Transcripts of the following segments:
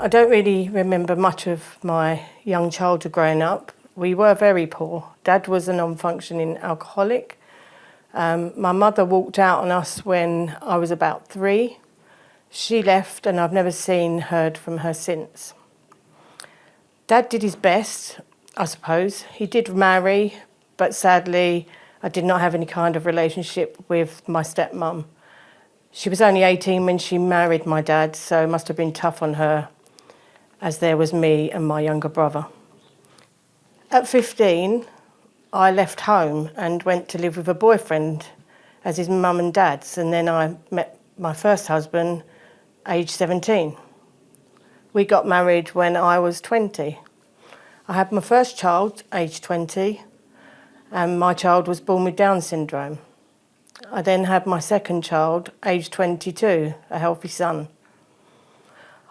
I don't really remember much of my young childhood growing up. We were very poor. Dad was a non-functioning alcoholic. My mother walked out on us when I was about 3. She left and I've never heard from her since. Dad did his best, I suppose. He did marry, but sadly I did not have any kind of relationship with my stepmum. She was only 18 when she married my dad, so it must have been tough on her, as there was me and my younger brother. At 15, I left home and went to live with a boyfriend as his mum and dad's, and then I met my first husband, aged 17. We got married when I was 20. I had my first child, aged 20, and my child was born with Down syndrome. I then had my second child, aged 22, a healthy son.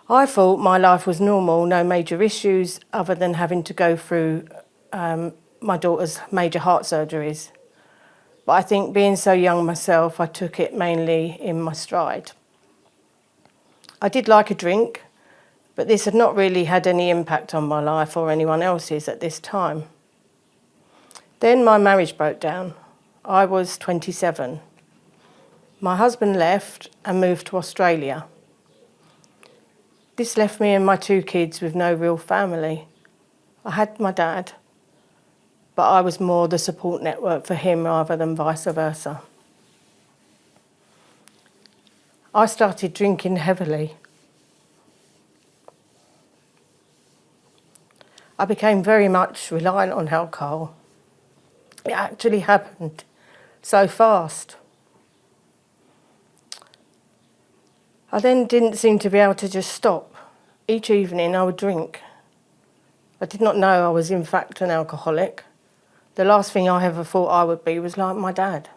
I thought my life was normal, no major issues other than having to go through my daughter's major heart surgeries. But I think being so young myself, I took it mainly in my stride. I did like a drink, but this had not really had any impact on my life or anyone else's at this time. Then my marriage broke down. I was 27. My husband left and moved to Australia. This left me and my 2 kids with no real family. I had my dad, but I was more the support network for him rather than vice versa. I started drinking heavily. I became very much reliant on alcohol. It actually happened so fast. I then didn't seem to be able to just stop. Each evening I would drink. I did not know I was in fact an alcoholic. The last thing I ever thought I would be was like my dad.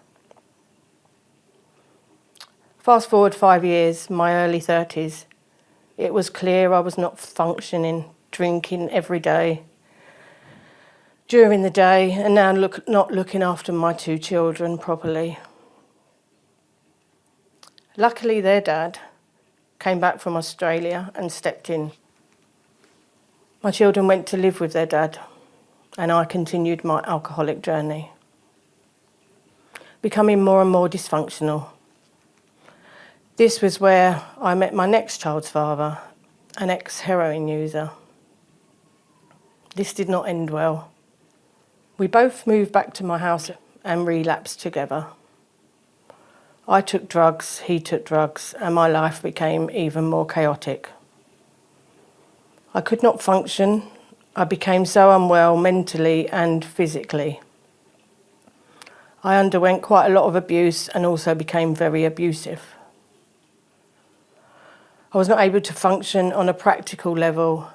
Fast forward 5 years, my early 30s, it was clear I was not functioning, drinking every day, during the day, and now not looking after my 2 children properly. Luckily, their dad came back from Australia and stepped in. My children went to live with their dad, and I continued my alcoholic journey, becoming more and more dysfunctional. This was where I met my next child's father, an ex-heroin user. This did not end well. We both moved back to my house and relapsed together. I took drugs, he took drugs, and my life became even more chaotic. I could not function. I became so unwell mentally and physically. I underwent quite a lot of abuse and also became very abusive. I was not able to function on a practical level.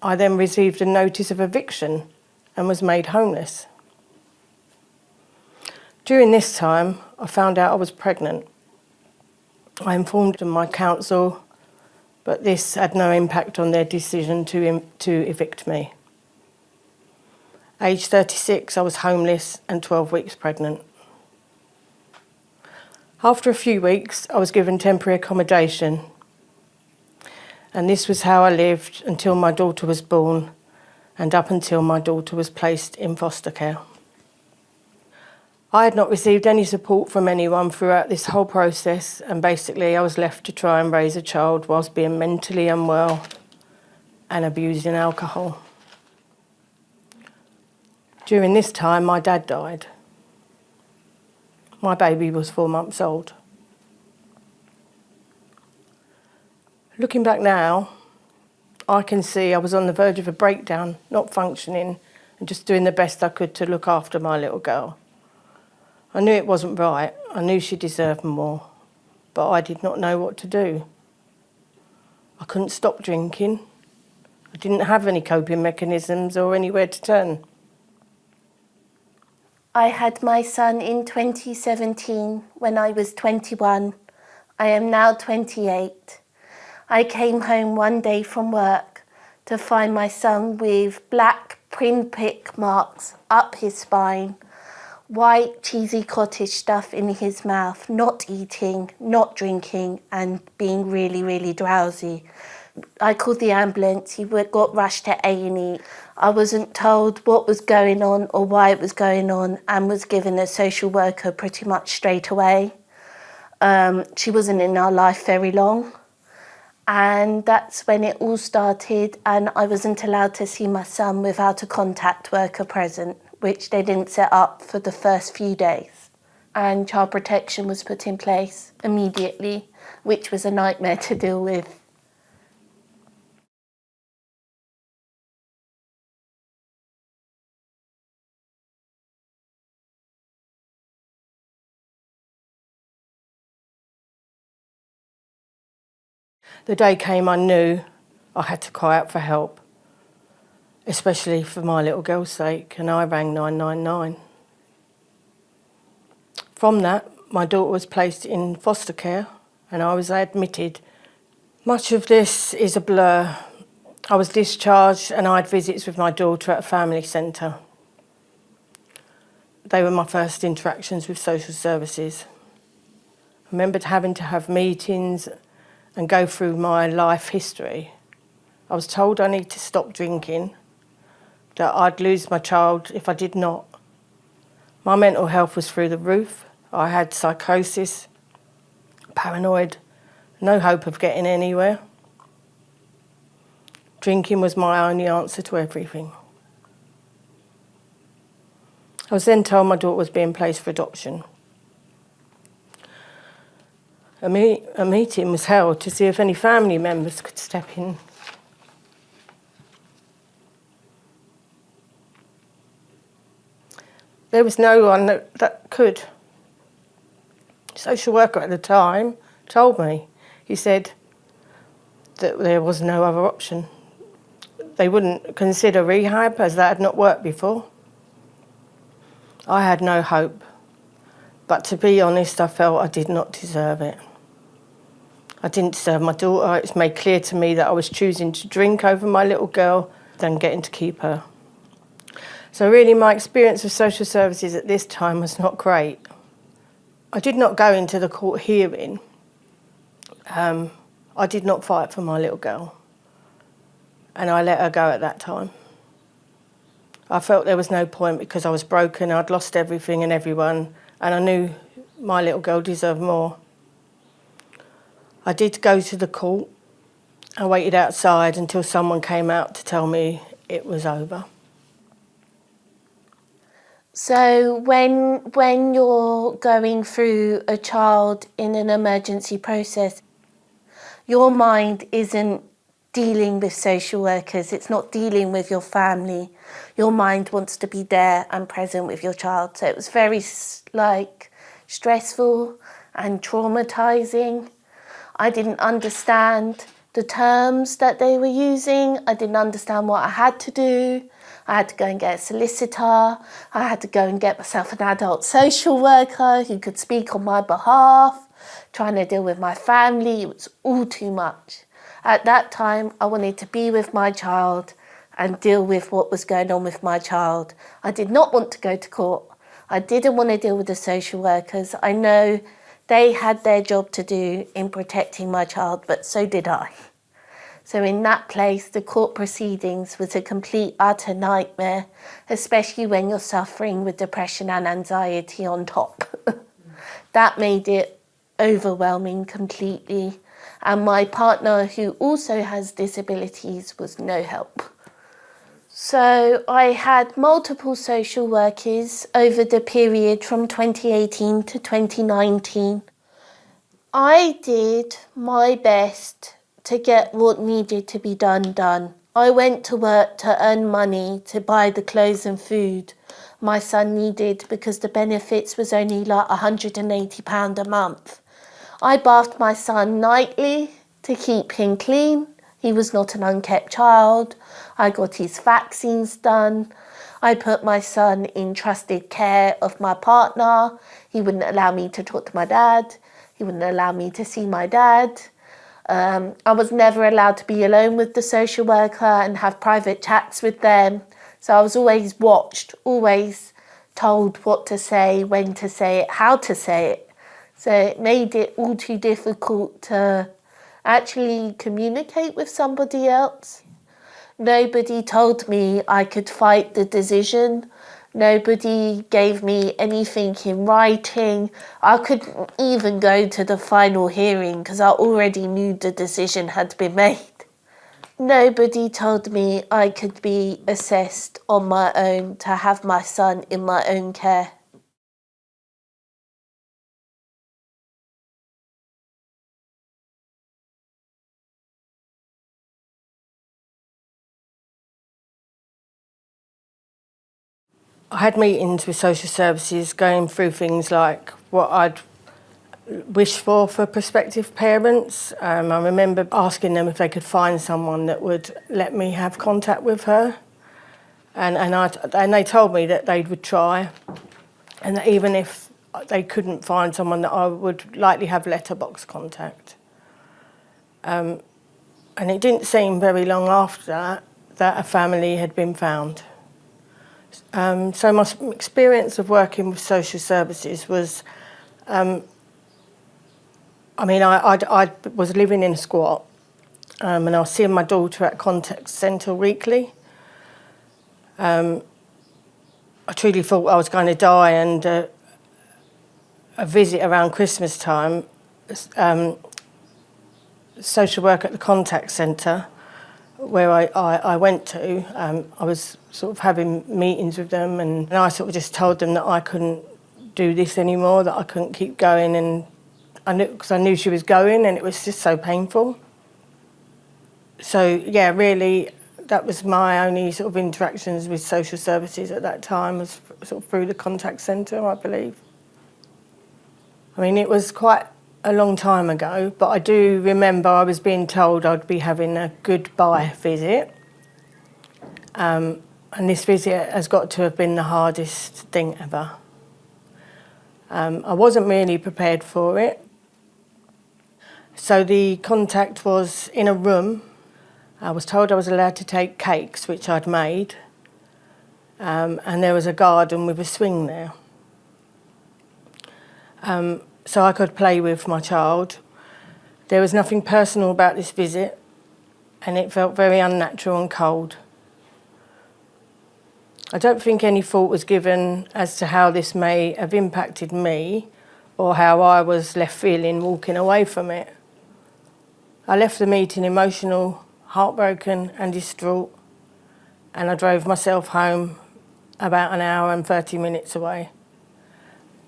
I then received a notice of eviction and was made homeless. During this time, I found out I was pregnant. I informed my council, but this had no impact on their decision to evict me. Aged 36, I was homeless and 12 weeks pregnant. After a few weeks, I was given temporary accommodation, and this was how I lived until my daughter was born and up until my daughter was placed in foster care. I had not received any support from anyone throughout this whole process, and basically I was left to try and raise a child whilst being mentally unwell and abusing alcohol. During this time, my dad died. My baby was 4 months old. Looking back now, I can see I was on the verge of a breakdown, not functioning, and just doing the best I could to look after my little girl. I knew it wasn't right. I knew she deserved more, but I did not know what to do. I couldn't stop drinking. I didn't have any coping mechanisms or anywhere to turn. I had my son in 2017 when I was 21. I am now 28. I came home one day from work to find my son with black pinprick marks up his spine, white cheesy cottage stuff in his mouth, not eating, not drinking, and being really, really drowsy. I called the ambulance, he got rushed to A&E. I wasn't told what was going on or why it was going on, and was given a social worker pretty much straight away. She wasn't in our life very long. And that's when it all started, and I wasn't allowed to see my son without a contact worker present, which they didn't set up for the first few days. And child protection was put in place immediately, which was a nightmare to deal with. The day came I knew I had to cry out for help, especially for my little girl's sake, and I rang 999. From that, my daughter was placed in foster care and I was admitted. Much of this is a blur. I was discharged and I had visits with my daughter at a family centre. They were my first interactions with social services. I remembered having to have meetings and go through my life history. I was told I need to stop drinking, that I'd lose my child if I did not. My mental health was through the roof. I had psychosis, paranoid, no hope of getting anywhere. Drinking was my only answer to everything. I was then told my daughter was being placed for adoption. A meeting was held to see if any family members could step in. There was no one that could. Social worker at the time told me. He said that there was no other option. They wouldn't consider rehab as that had not worked before. I had no hope, but to be honest, I felt I did not deserve it. I didn't deserve my daughter. It was made clear to me that I was choosing to drink over my little girl than getting to keep her. So really my experience of social services at this time was not great. I did not go into the court hearing. I did not fight for my little girl, and I let her go at that time. I felt there was no point because I was broken, I'd lost everything and everyone, and I knew my little girl deserved more. I did go to the court. I waited outside until someone came out to tell me it was over. So when you're going through a child in an emergency process, your mind isn't dealing with social workers, it's not dealing with your family. Your mind wants to be there and present with your child. So it was very stressful and traumatizing. I didn't understand the terms that they were using. I didn't understand what I had to do. I had to go and get a solicitor. I had to go and get myself an adult social worker who could speak on my behalf, trying to deal with my family. It was all too much. At that time, I wanted to be with my child and deal with what was going on with my child. I did not want to go to court. I didn't want to deal with the social workers. I know they had their job to do in protecting my child, but so did I. So in that place, the court proceedings was a complete, utter nightmare, especially when you're suffering with depression and anxiety on top. That made it overwhelming completely. And my partner, who also has disabilities, was no help. So I had multiple social workers over the period from 2018 to 2019. I did my best to get what needed to be done. I went to work to earn money to buy the clothes and food my son needed because the benefits was only like £180 a month. I bathed my son nightly to keep him clean. He was not an unkept child. I got his vaccines done. I put my son in trusted care of my partner. He wouldn't allow me to talk to my dad. He wouldn't allow me to see my dad. I was never allowed to be alone with the social worker and have private chats with them. So I was always watched, always told what to say, when to say it, how to say it. So it made it all too difficult to actually communicate with somebody else. Nobody told me I could fight the decision. Nobody gave me anything in writing. I couldn't even go to the final hearing because I already knew the decision had been made. Nobody told me I could be assessed on my own to have my son in my own care. I had meetings with social services going through things like what I'd wish for prospective parents. I remember asking them if they could find someone that would let me have contact with her. And they told me that they would try, and that even if they couldn't find someone, that I would likely have letterbox contact. And it didn't seem very long after that a family had been found. So my experience of working with social services was, I was living in a squat, and I was seeing my daughter at contact centre weekly. I truly thought I was going to die, and a visit around Christmas time, social work at the contact centre where I went to, I was sort of having meetings with them, and I sort of just told them that I couldn't do this anymore, that I couldn't keep going, and because I knew she was going, and it was just so painful. So yeah, really, that was my only sort of interactions with social services at that time, was sort of through the contact centre, I believe. I mean, it was quite a long time ago, but I do remember I was being told I'd be having a goodbye visit. And this visit has got to have been the hardest thing ever. I wasn't really prepared for it. So the contact was in a room. I was told I was allowed to take cakes, which I'd made. And there was a garden with a swing there. So I could play with my child. There was nothing personal about this visit, and it felt very unnatural and cold. I don't think any thought was given as to how this may have impacted me or how I was left feeling walking away from it. I left the meeting emotional, heartbroken and distraught, and I drove myself home about an hour and 30 minutes away.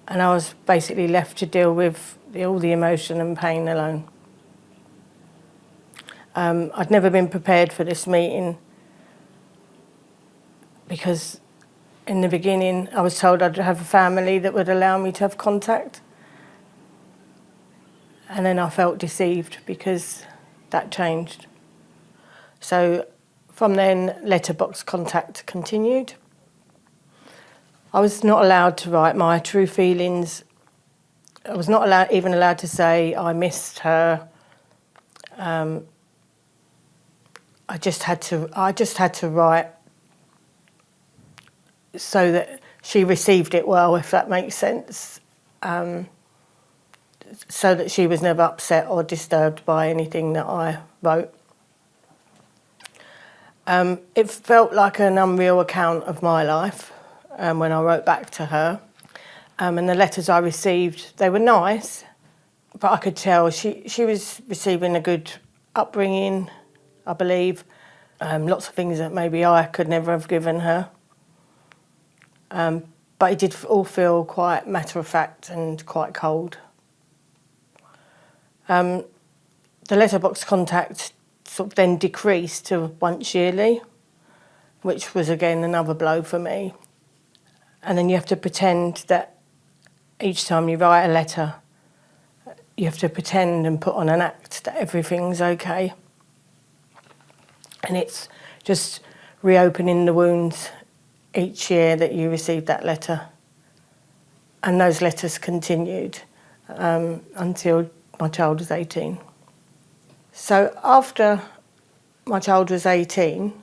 And I was basically left to deal with all the emotion and pain alone. I'd never been prepared for this meeting because in the beginning I was told I'd have a family that would allow me to have contact. And then I felt deceived because that changed. So from then, letterbox contact continued. I was not allowed to write my true feelings. I was not even allowed to say I missed her. I just had to write so that she received it well, if that makes sense. So that she was never upset or disturbed by anything that I wrote. It felt like an unreal account of my life when I wrote back to her. And the letters I received, they were nice, but I could tell she was receiving a good upbringing, I believe. Lots of things that maybe I could never have given her. But it did all feel quite matter-of-fact and quite cold. The letterbox contact sort of then decreased to once yearly, which was again another blow for me. And then you have to pretend that each time you write a letter, you have to pretend and put on an act that everything's okay. And it's just reopening the wounds each year that you received that letter. And those letters continued until my child was 18. So after my child was 18,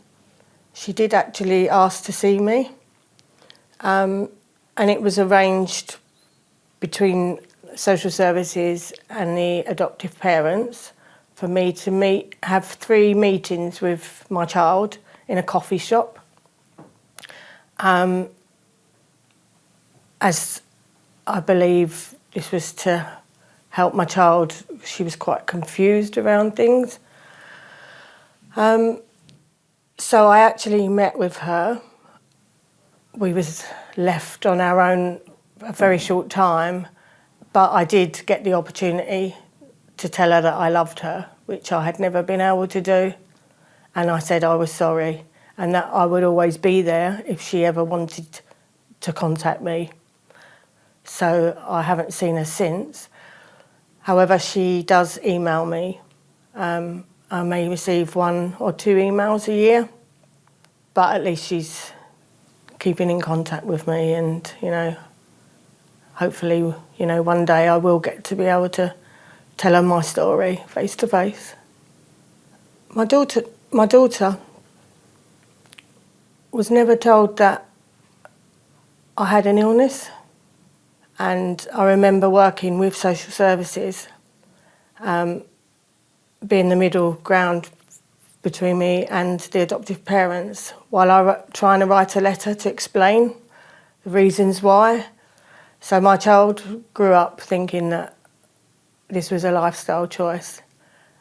she did actually ask to see me. And it was arranged between social services and the adoptive parents for me to have 3 meetings with my child in a coffee shop. As I believe this was to help my child. She was quite confused around things. So I actually met with her. We was left on our own a very short time, but I did get the opportunity to tell her that I loved her, which I had never been able to do. And I said I was sorry and that I would always be there if she ever wanted to contact me. So I haven't seen her since. However, she does email me. I may receive 1 or 2 emails a year, but at least she's keeping in contact with me, and hopefully, one day I will get to be able to tell her my story face to face. My daughter was never told that I had an illness, and I remember working with social services, being the middle ground between me and the adoptive parents while I was trying to write a letter to explain the reasons why. So my child grew up thinking that this was a lifestyle choice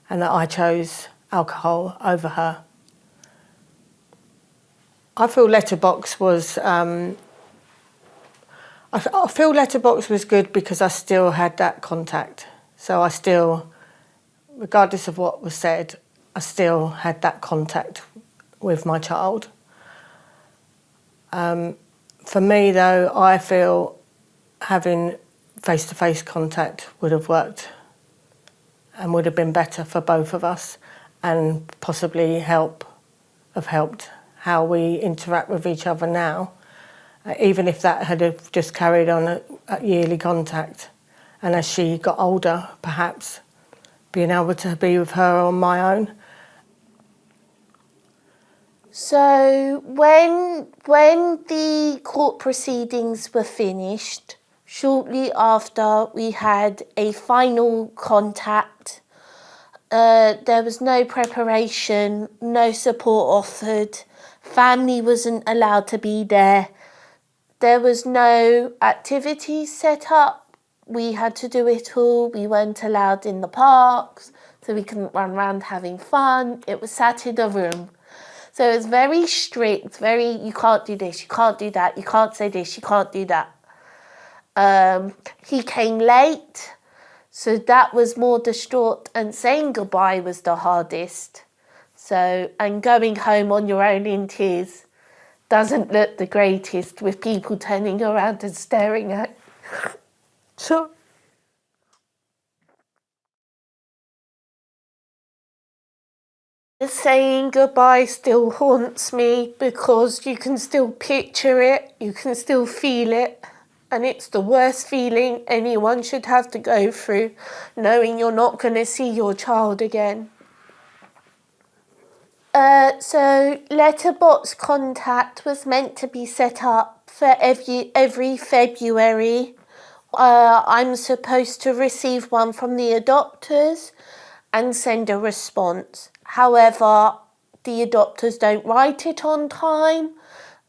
and that I chose alcohol over her. I feel Letterbox was good because I still had that contact. So I still, regardless of what was said, I still had that contact with my child. For me, though, I feel having face-to-face contact would have worked and would have been better for both of us, and possibly helped how we interact with each other now, even if that had have just carried on at yearly contact. And as she got older, perhaps being able to be with her on my own. So when the court proceedings were finished, shortly after we had a final contact, there was no preparation, no support offered, family wasn't allowed to be there, there was no activities set up, we had to do it all, we weren't allowed in the parks, so we couldn't run around having fun, it was sat in a room. So it was very strict, you can't do this, you can't do that, you can't say this, you can't do that. He came late, so that was more distraught, and saying goodbye was the hardest. So, and going home on your own in tears doesn't look the greatest with people turning around and staring at you. So, saying goodbye still haunts me because you can still picture it, you can still feel it, and it's the worst feeling anyone should have to go through, knowing you're not going to see your child again. So letterbox contact was meant to be set up for every February. I'm supposed to receive one from the adopters and send a response. However, the adopters don't write it on time.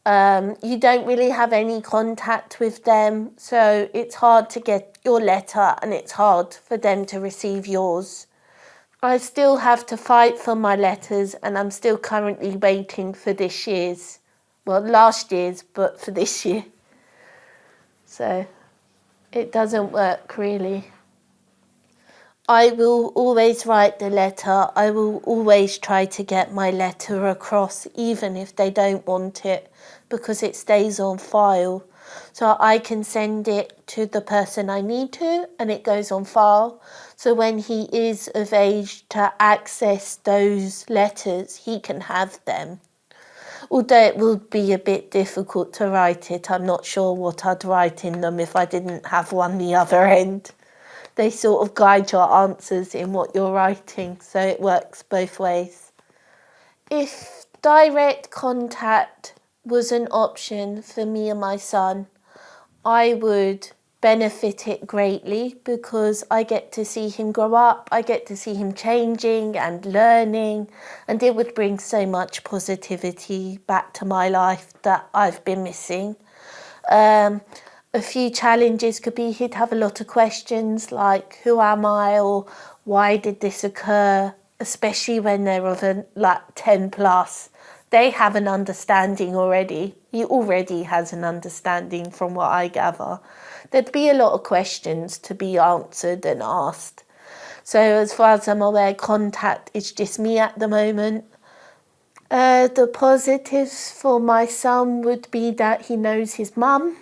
You don't really have any contact with them, so it's hard to get your letter and it's hard for them to receive yours. I still have to fight for my letters, and I'm still currently waiting for this year's, well, last year's, but for this year. So it doesn't work really. I will always write the letter. I will always try to get my letter across, even if they don't want it, because it stays on file. So I can send it to the person I need to, and it goes on file. So when he is of age to access those letters, he can have them. Although it will be a bit difficult to write it. I'm not sure what I'd write in them if I didn't have one the other end. They sort of guide your answers in what you're writing, so it works both ways. If direct contact was an option for me and my son, I would benefit it greatly because I get to see him grow up, I get to see him changing and learning, and it would bring so much positivity back to my life that I've been missing. A few challenges could be he'd have a lot of questions like, who am I, or why did this occur, especially when they're of 10 plus. They have an understanding already. He already has an understanding from what I gather. There'd be a lot of questions to be answered and asked. So as far as I'm aware, contact is just me at the moment. The positives for my son would be that he knows his mum.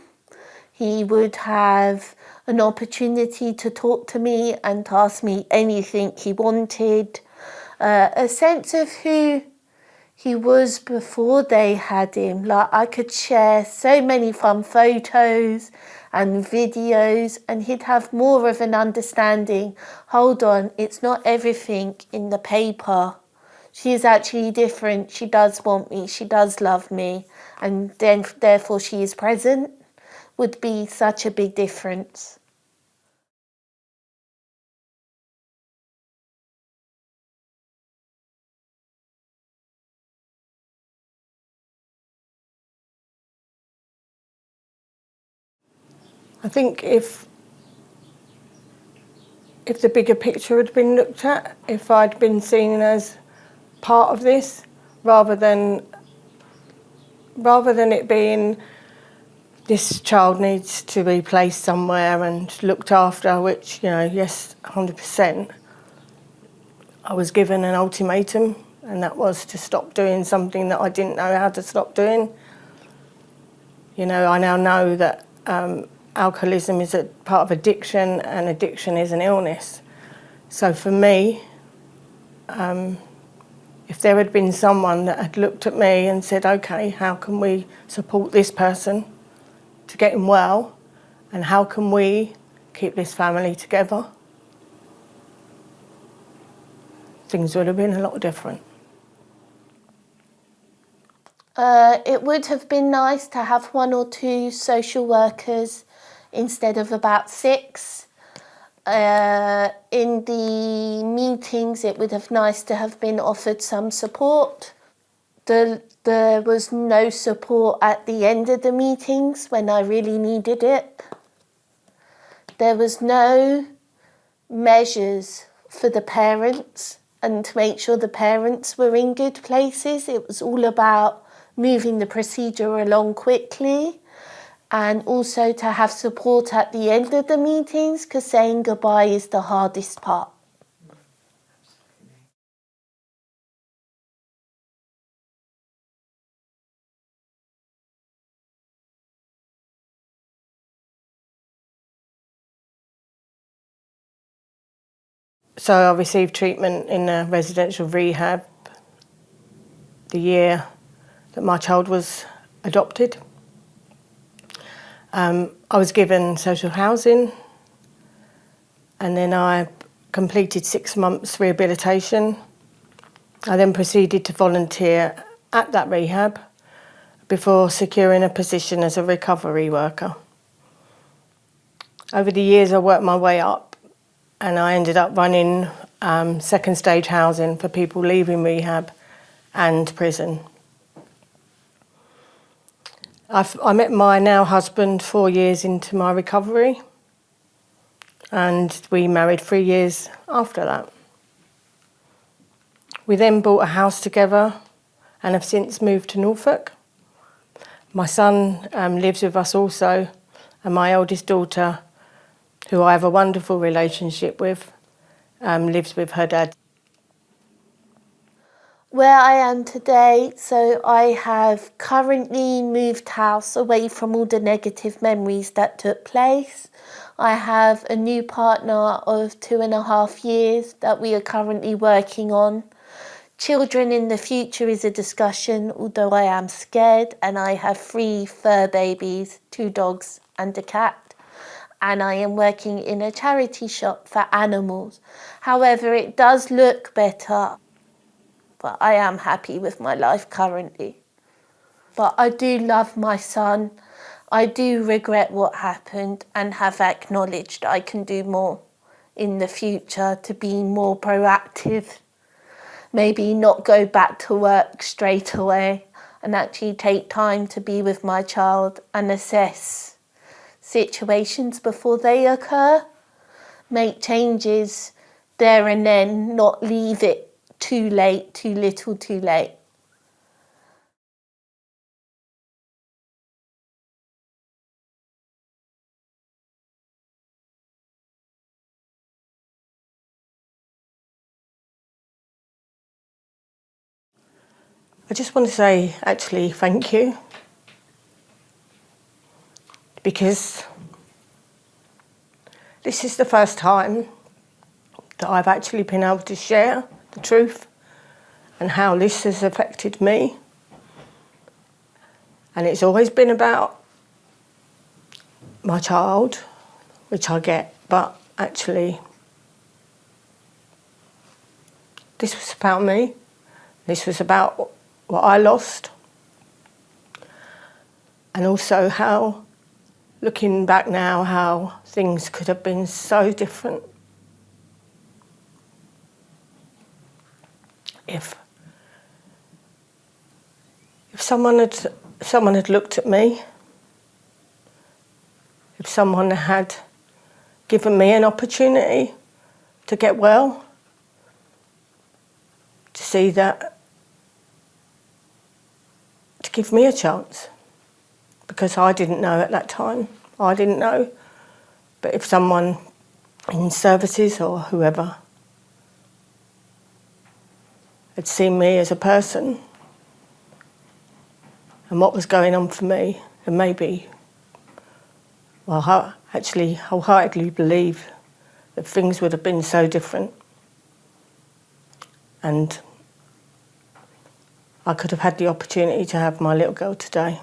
He would have an opportunity to talk to me and ask me anything he wanted. A sense of who he was before they had him. Like, I could share so many fun photos and videos, and he'd have more of an understanding. Hold on, it's not everything in the paper. She is actually different. She does want me. She does love me. And then, therefore, she is present. Would be such a big difference. I think if the bigger picture had been looked at, if I'd been seen as part of this, rather than it being this child needs to be placed somewhere and looked after, which, yes, 100%. I was given an ultimatum, and that was to stop doing something that I didn't know how to stop doing. I now know that alcoholism is a part of addiction, and addiction is an illness. So for me, if there had been someone that had looked at me and said, okay, how can we support this person to get him well, and how can we keep this family together, things would have been a lot different. It would have been nice to have 1 or 2 social workers instead of about 6. In the meetings, it would have nice to have been offered some support. There was no support at the end of the meetings when I really needed it. There was no measures for the parents and to make sure the parents were in good places. It was all about moving the procedure along quickly, and also to have support at the end of the meetings, because saying goodbye is the hardest part. So I received treatment in a residential rehab the year that my child was adopted. I was given social housing, and then I completed 6 months rehabilitation. I then proceeded to volunteer at that rehab before securing a position as a recovery worker. Over the years, I worked my way up, and I ended up running second stage housing for people leaving rehab and prison. I met my now husband 4 years into my recovery, and we married 3 years after that. We then bought a house together and have since moved to Norfolk. My son lives with us also, and my eldest daughter, who I have a wonderful relationship with, lives with her dad. Where I am today, so I have currently moved house away from all the negative memories that took place. I have a new partner of 2.5 years that we are currently working on. Children in the future is a discussion, although I am scared, and I have 3 fur babies, 2 dogs and a cat. And I am working in a charity shop for animals. However, it does look better, but I am happy with my life currently. But I do love my son. I do regret what happened and have acknowledged I can do more in the future to be more proactive. Maybe not go back to work straight away and actually take time to be with my child and assess situations before they occur. Make changes there and then, not leave it too late, too little, too late. I just want to say, actually, thank you. Because this is the first time that I've actually been able to share the truth and how this has affected me. And it's always been about my child, which I get, but actually this was about me. This was about what I lost. And also how, looking back now, how things could have been so different if someone had looked at me, if someone had given me an opportunity to get well, to see that, to give me a chance, because I didn't know at that time. I didn't know. But if someone in services or whoever had seen me as a person and what was going on for me, then maybe, well, I actually wholeheartedly believe that things would have been so different. And I could have had the opportunity to have my little girl today.